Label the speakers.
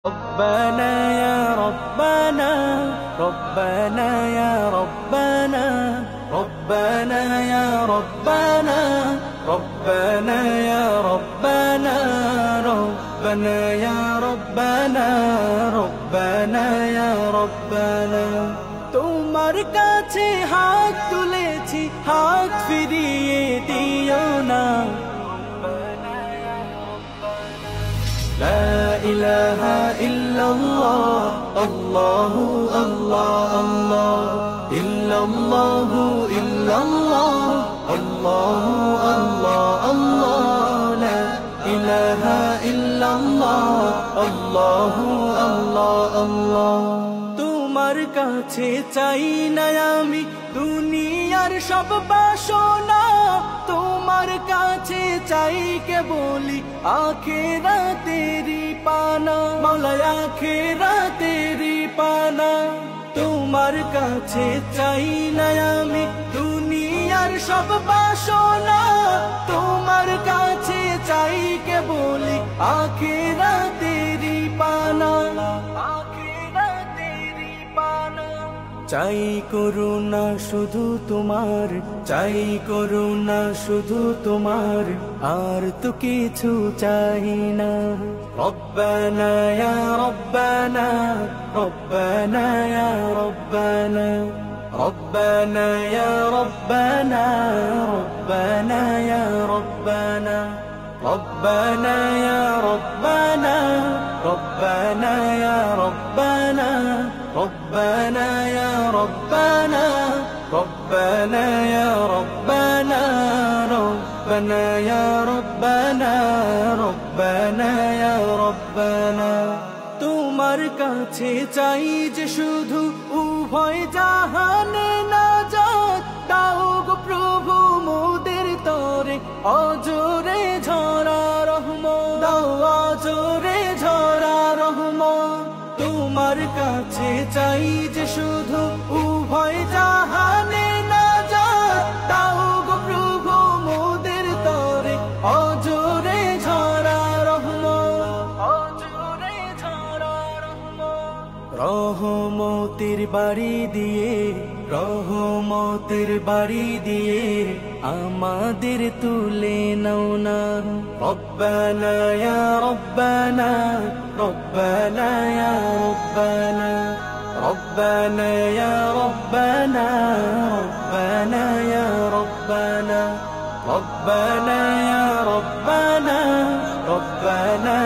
Speaker 1: ربنا يا ربنا ربنا يا ربنا ربنا يا ربنا ربنا يا ربنا ربنا يا ربنا ربنا يا ربنا তোমার কাছে হাত তুলেছি হাত ফিরিয়ে দিও না لا إله إلا الله الله الله الله إلا الله إلا الله الله الله الله لا إله إلا الله الله الله الله তোমার কাছে চাই না আমি দুনিয়ার সব বাসনা তোমার কাছে চাই কেবলি আখিরাতেরি পানা মাওলা আখিরাতেরি পানা তোমার কাছে চাই না আমি দুনিয়ার সব বাসনা তোমার কাছে চাই কেবলি আখিরাতেরি পানা চাই করুণা শুধু তোমার চাই করুণা শুধু তোমার আর তো কিছু চাই না রব্বানা ইয়া রব্বানা রব্বানা ইয়া রব্বানা ربنا يا ربنا ربنا يا ربنا ربنا يا ربنا ربنا يا ربنا ربنا يا ربنا ربنا يا ربنا ربنا يا ربنا ربنا يا ربنا তোমার কাছে চাই যে শুধু উভয় জাহানে নাজাত দাও গো প্রভু মোদের তরে অজরে ঝরা রহমত দাও অজরে ঝরা রহমত তোমার কাছে চাই যে শুধু উভয় জাহানে নাজাত দাও গো প্রভু মোদের তরে অজরে ঝরা রহমত অজরে ঝরা রহমত রহমতের বাড়ি দিয়ে রহমতের বাড়ি দিয়ে আমাদের তুলে নাও না রব্বানা ইয়া রব্বানা ربنا يا ربنا ربنا يا ربنا ربنا يا ربنا ربنا يا ربنا ربنا